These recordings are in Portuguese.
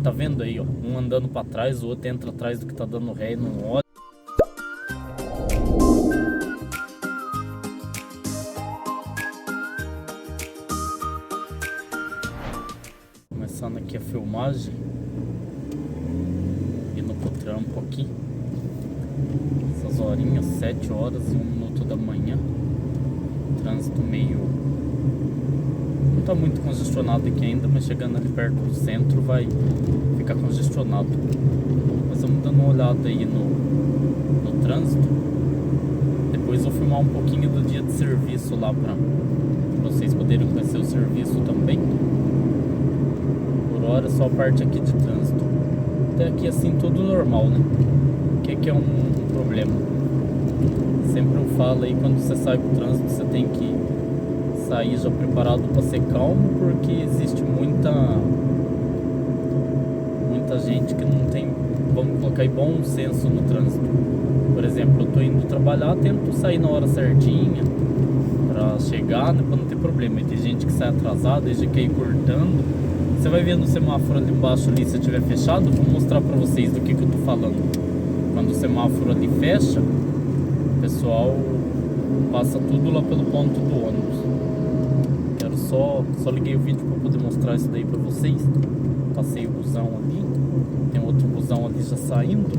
Tá vendo aí, ó? Um andando pra trás, o outro entra atrás do que tá dando ré e não olha. Começando aqui a filmagem. Indo pro trampo aqui. Essas horinhas, 7 horas e 1 minuto da manhã. Trânsito meio... não tá muito congestionado aqui ainda, mas chegando ali perto do centro vai ficar congestionado. Mas vamos dando uma olhada aí no trânsito. Depois vou filmar um pouquinho do dia de serviço lá pra vocês poderem conhecer o serviço também. Por hora só a parte aqui de trânsito. Até aqui assim tudo normal, né? O que é um problema? Sempre eu falo aí, quando você sai pro trânsito você tem que sair já preparado para ser calmo, porque existe muita gente que não tem, vamos colocar aí, bom senso no trânsito. Por exemplo, eu tô indo trabalhar, tento sair na hora certinha para chegar, né, para não ter problema. E tem gente que sai atrasada e já quer ir cortando. Você vai vendo o semáforo ali embaixo ali, se estiver fechado, vou mostrar para vocês do que eu tô falando. Quando o semáforo ali fecha, o pessoal passa tudo lá pelo ponto do ônibus. Só liguei o vídeo para poder mostrar isso daí para vocês. Passei o busão ali, tem outro busão ali já saindo,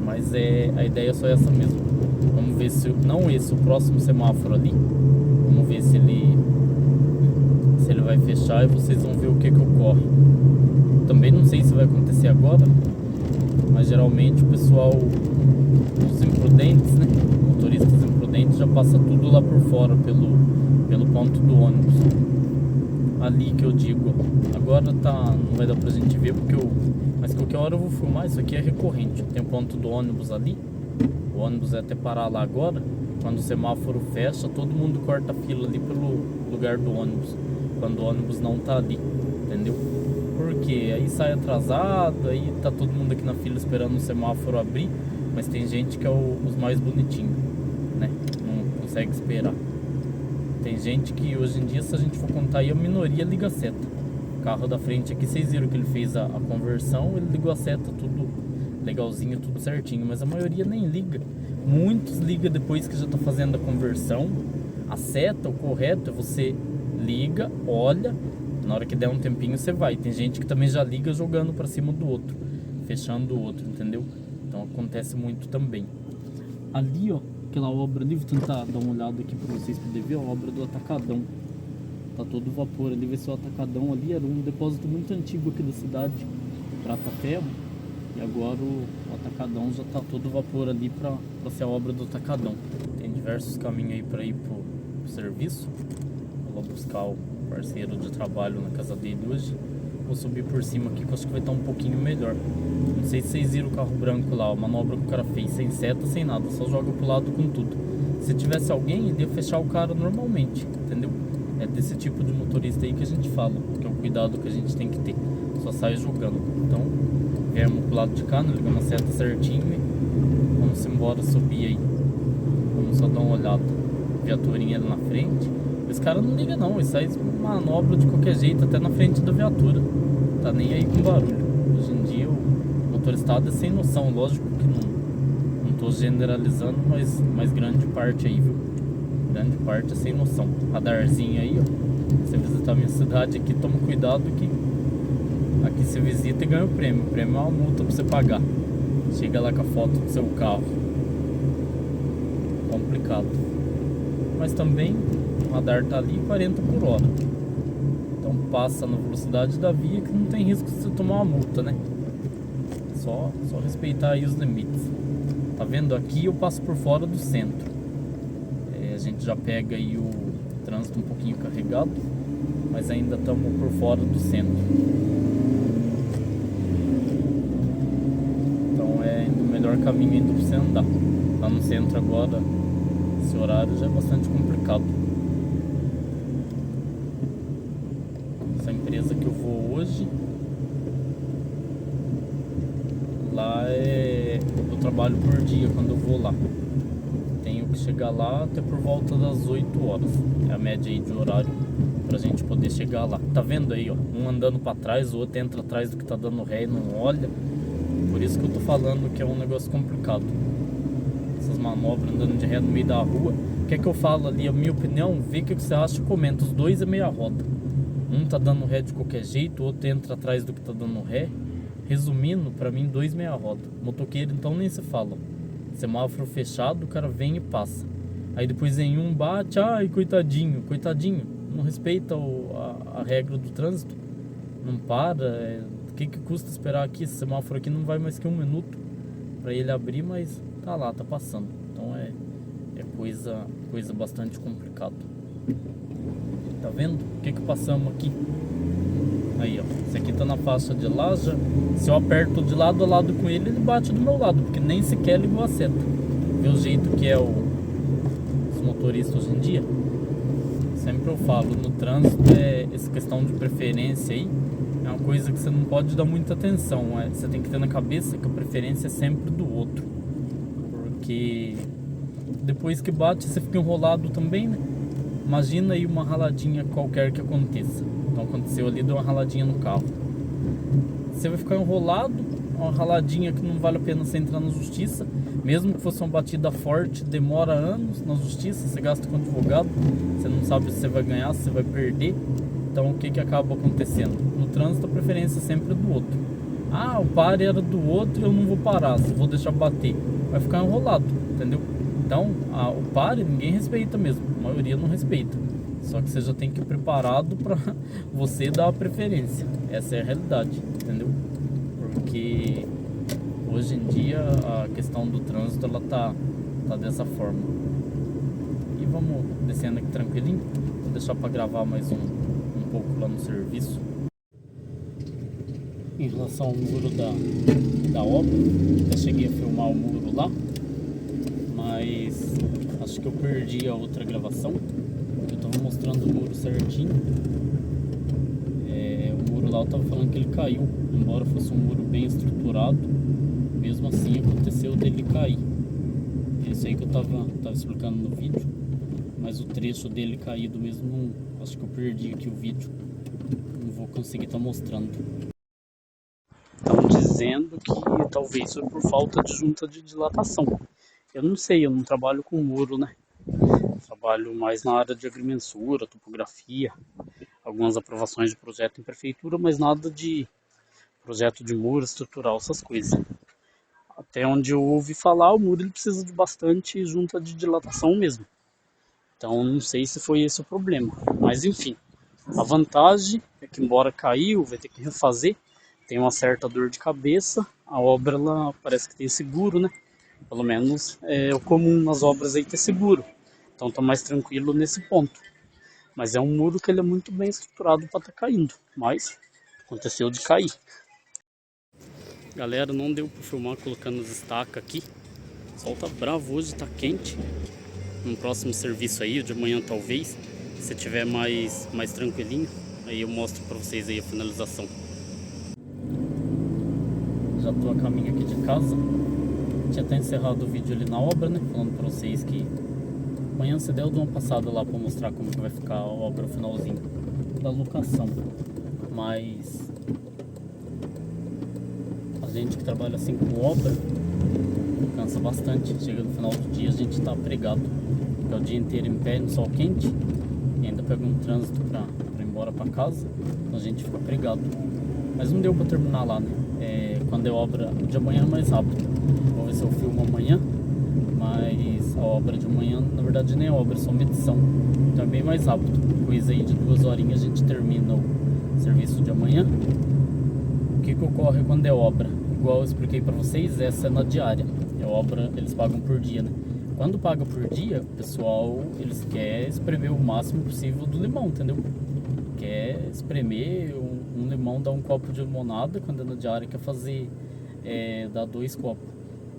mas a ideia só é essa mesmo. Vamos ver se, não esse, o próximo semáforo ali, vamos ver se ele vai fechar e vocês vão ver o que ocorre. Também não sei se vai acontecer agora, mas geralmente o pessoal, os imprudentes, né, motoristas imprudentes, já passa tudo lá por fora pelo ponto do ônibus. Ali que eu digo, agora tá, não vai dar pra gente ver porque mas qualquer hora eu vou filmar. Isso aqui é recorrente, tem o ponto do ônibus ali, o ônibus vai até parar lá agora. Quando o semáforo fecha, todo mundo corta a fila ali pelo lugar do ônibus, quando o ônibus não tá ali, entendeu? Porque aí sai atrasado, aí tá todo mundo aqui na fila esperando o semáforo abrir, mas tem gente que é os mais bonitinhos, né, não consegue esperar. Tem gente que hoje em dia, se a gente for contar aí, a minoria liga a seta. O carro da frente aqui, vocês viram que ele fez a conversão, ele ligou a seta, tudo legalzinho, tudo certinho, mas a maioria nem liga. Muitos ligam depois que já está fazendo a conversão. A seta, o correto é você liga, olha, na hora que der um tempinho você vai. Tem gente que também já liga jogando para cima do outro, fechando o outro, entendeu? Então acontece muito também. Ali, ó, aquela obra ali, vou tentar dar uma olhada aqui para vocês poderem ver a obra do Atacadão. Tá todo vapor ali, vai ser o Atacadão ali, era um depósito muito antigo aqui da cidade, Prata Ferro, e agora o Atacadão já tá todo vapor ali para ser a obra do Atacadão. Tem diversos caminhos aí para ir pro serviço. Vou lá buscar o parceiro de trabalho na casa dele hoje. Vou subir por cima aqui que eu acho que vai estar um pouquinho melhor. Não sei se vocês viram o carro branco lá, a manobra que o cara fez, sem seta, sem nada, só joga pro lado com tudo. Se tivesse alguém, ele ia fechar o cara normalmente, entendeu? É desse tipo de motorista aí que a gente fala, que é o cuidado que a gente tem que ter, só sai jogando. Então, viemos pro lado de cá, né, ligamos a seta certinho e vamos embora subir aí. Vamos só dar uma olhada. Viaturinha ali na frente. Esse cara não liga não, ele sai manobra de qualquer jeito, até na frente da viatura. Tá nem aí com barulho. Hoje em dia o motoristado é sem noção, lógico que não tô generalizando, mas grande parte aí, viu? Grande parte é sem noção. Radarzinho aí, ó. Você visitar a minha cidade aqui, toma cuidado que aqui você visita e ganha o prêmio. O prêmio é uma multa pra você pagar. Chega lá com a foto do seu carro. Complicado. Mas também o radar tá ali 40 por hora. Então passa na velocidade da via que não tem risco de você tomar uma multa, né? Só respeitar aí os limites. Tá vendo? Aqui eu passo por fora do centro. A gente já pega aí o trânsito um pouquinho carregado, mas ainda estamos por fora do centro. Então é o melhor caminho ainda para você andar. Lá no centro agora, esse horário já é bastante complicado. Essa empresa que eu vou hoje, lá eu trabalho por dia quando eu vou lá. Tenho que chegar lá até por volta das 8 horas. É a média aí de horário pra gente poder chegar lá. Tá vendo aí, ó, um andando pra trás, o outro entra atrás do que tá dando ré e não olha. Por isso que eu tô falando que é um negócio complicado. Essas manobras andando de ré no meio da rua. O que é que eu falo ali? A minha opinião, vê o que você acha e comenta. Os dois é meia roda. Um tá dando ré de qualquer jeito, o outro entra atrás do que tá dando ré. Resumindo, pra mim, dois meia roda. Motoqueiro então nem se fala. Semáforo fechado, o cara vem e passa. Aí depois em um bate, ai, coitadinho, coitadinho. Não respeita a regra do trânsito. Não para. O que custa esperar aqui? Esse semáforo aqui não vai mais que 1 minuto pra ele abrir, mas tá lá, tá passando. Então é coisa bastante complicada. Tá vendo? O que passamos aqui? Aí, ó. Esse aqui tá na faixa de lá já. Se eu aperto de lado a lado com ele, ele bate do meu lado, porque nem sequer ligou a seta. Vê o jeito que é os motoristas hoje em dia. Sempre eu falo, no trânsito essa questão de preferência aí é uma coisa que você não pode dar muita atenção. Você tem que ter na cabeça que a preferência é sempre do outro. Porque depois que bate, você fica enrolado também, né? Imagina aí uma raladinha qualquer que aconteça. Então aconteceu ali, deu uma raladinha no carro. Você vai ficar enrolado, uma raladinha que não vale a pena você entrar na justiça. Mesmo que fosse uma batida forte, demora anos na justiça, você gasta com advogado, você não sabe se você vai ganhar, se você vai perder. Então o que acaba acontecendo? No trânsito a preferência é sempre do outro. Ah, o pare era do outro e eu não vou parar, vou deixar bater. Vai ficar enrolado, entendeu? Então o pare ninguém respeita mesmo, a maioria não respeita. Só que você já tem que ir preparado para você dar a preferência. Essa é a realidade, entendeu? Porque hoje em dia a questão do trânsito ela tá dessa forma. E vamos descendo aqui tranquilinho. Vou deixar para gravar mais um pouco lá no serviço. Em relação ao muro da obra, até cheguei a filmar o muro lá, mas acho que eu perdi a outra gravação. Eu tava mostrando o muro certinho. O muro lá eu tava falando que ele caiu, embora fosse um muro bem estruturado, mesmo assim aconteceu dele cair. Isso aí que eu tava explicando no vídeo, mas o trecho dele caído mesmo, acho que eu perdi aqui o vídeo, não vou conseguir estar mostrando. Estão dizendo que talvez foi por falta de junta de dilatação. Eu não sei, eu não trabalho com muro, né? Trabalho mais na área de agrimensura, topografia, algumas aprovações de projeto em prefeitura, mas nada de projeto de muro estrutural, essas coisas. Até onde eu ouvi falar, o muro ele precisa de bastante junta de dilatação mesmo. Então não sei se foi esse o problema, mas enfim. A vantagem é que embora caiu, vai ter que refazer, tem uma certa dor de cabeça. A obra ela parece que tem seguro, né? Pelo menos é o comum nas obras aí ter seguro. Então tá mais tranquilo nesse ponto. Mas é um muro que ele é muito bem estruturado para estar caindo. Mas aconteceu de cair. Galera, não deu para filmar colocando as estacas aqui. O sol tá bravo hoje, tá quente. No próximo serviço aí, de manhã talvez, se tiver mais tranquilinho, aí eu mostro para vocês aí a finalização. Já tô a caminho aqui de casa. Tinha até encerrado o vídeo ali na obra, né? Falando para vocês que amanhã se der eu dou uma passada lá para mostrar como que vai ficar a obra finalzinho da locação. Mas a gente que trabalha assim com obra cansa bastante. Chega no final do dia a gente tá pregado. Fica o dia inteiro em pé no sol quente e ainda pega um trânsito para ir embora para casa. Então a gente fica pregado. Mas não deu para terminar lá, né? Quando é obra de amanhã é mais rápido. Vou ver se eu filmo amanhã. Mas a obra de manhã, na verdade nem é obra, é só medição. Então é bem mais rápido. Coisa aí de 2 horinhas a gente termina o serviço de amanhã. O que ocorre quando é obra? Igual eu expliquei para vocês, essa é na diária. É obra, eles pagam por dia, né? Quando paga por dia, o pessoal, eles querem espremer o máximo possível do limão, entendeu? Quer espremer um limão, dar um copo de limonada, quando é na diária quer fazer, dar 2 copos.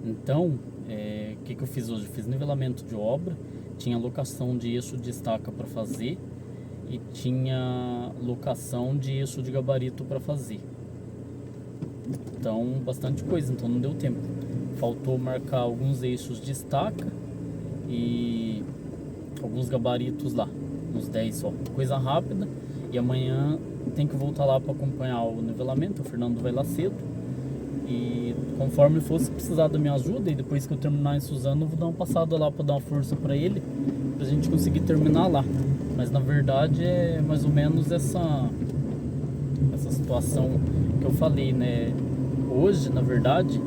Então, o que eu fiz hoje? Eu fiz nivelamento de obra, tinha locação de eixo de estaca para fazer e tinha locação de eixo de gabarito para fazer. Então, bastante coisa, então não deu tempo. Faltou marcar alguns eixos de estaca e alguns gabaritos lá, uns 10 só, coisa rápida. E amanhã tem que voltar lá para acompanhar o nivelamento, o Fernando vai lá cedo. E conforme fosse precisar da minha ajuda, e depois que eu terminar em Suzano, eu vou dar uma passada lá para dar uma força para ele, pra gente conseguir terminar lá. Mas na verdade é mais ou menos essa situação que eu falei, né? Hoje, na verdade,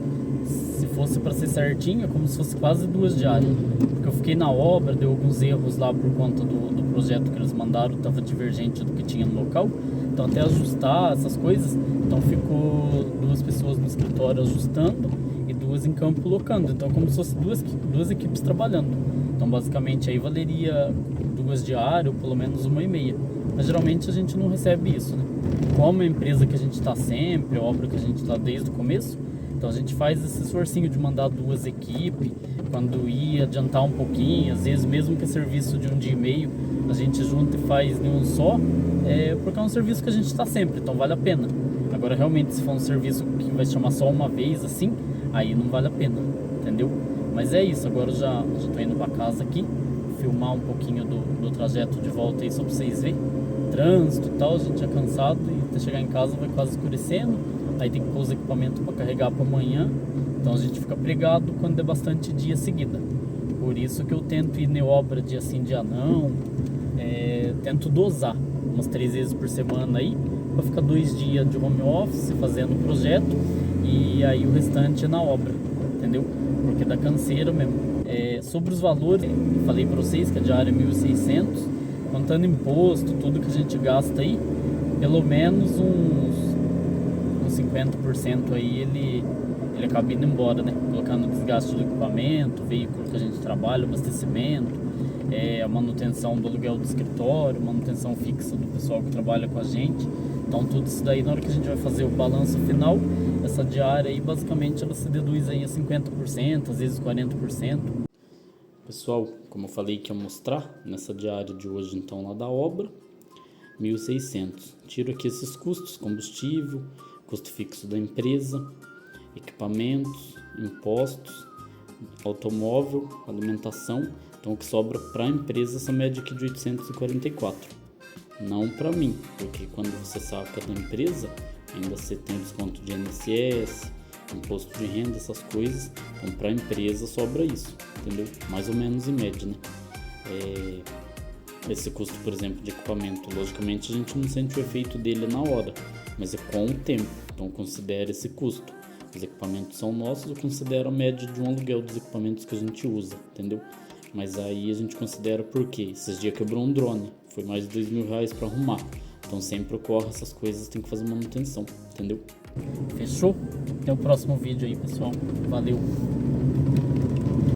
se fosse para ser certinho, é como se fosse quase 2 diárias. Porque eu fiquei na obra, deu alguns erros lá por conta do projeto que eles mandaram, estava divergente do que tinha no local. Então até ajustar essas coisas, então ficou 2 pessoas no escritório ajustando e 2 em campo locando. Então como se fosse duas equipes trabalhando. Então basicamente aí valeria 2 diárias ou pelo menos 1,5. Mas geralmente a gente não recebe isso, né? Como é a empresa que a gente está sempre, a obra que a gente está desde o começo, então a gente faz esse esforcinho de mandar 2 equipes, quando ia adiantar um pouquinho, às vezes mesmo que é serviço de 1 dia e meio, a gente junta e faz em um só, porque é um serviço que a gente está sempre, então vale a pena. Agora realmente se for um serviço que vai chamar só uma vez assim, aí não vale a pena, entendeu? Mas é isso, agora eu já tô indo para casa aqui, filmar um pouquinho do trajeto de volta aí só para vocês verem. Trânsito e tal, a gente é cansado e até chegar em casa vai quase escurecendo, aí tem que pôr os equipamentos para carregar para amanhã, então a gente fica pregado quando é bastante dia seguida. Por isso que eu tento ir na obra dia sim, dia não, tento dosar umas 3 vezes por semana aí, para ficar 2 dias de home office fazendo o projeto e aí o restante é na obra, entendeu? Porque dá canseira mesmo. Sobre os valores, falei para vocês que a diária é 1.600, contando imposto, tudo que a gente gasta aí, pelo menos uns 50% aí ele acaba indo embora, né? Colocando o desgaste do equipamento, o veículo que a gente trabalha, o abastecimento, a manutenção do aluguel do escritório, manutenção fixa do pessoal que trabalha com a gente. Então tudo isso daí, na hora que a gente vai fazer o balanço final, essa diária aí basicamente ela se deduz aí a 50%, às vezes 40%. Pessoal, como eu falei que ia mostrar nessa diária de hoje então lá da obra, 1.600. Tiro aqui esses custos, combustível, custo fixo da empresa, equipamentos, impostos, automóvel, alimentação. Então o que sobra para a empresa essa média aqui de 844. Não para mim, porque quando você saca da empresa, ainda você tem desconto de INSS, imposto de renda, essas coisas. Então para a empresa sobra isso, entendeu? Mais ou menos em média, né? Esse custo, por exemplo, de equipamento, logicamente a gente não sente o efeito dele na hora, mas é com o tempo, então considere esse custo. Os equipamentos são nossos, eu considero a média de um aluguel dos equipamentos que a gente usa, entendeu? Mas aí a gente considera porque esses dias quebrou um drone, foi mais de R$2.000 para arrumar. Então sempre ocorre essas coisas, tem que fazer manutenção, entendeu? Fechou? Até o próximo vídeo aí, pessoal. Valeu!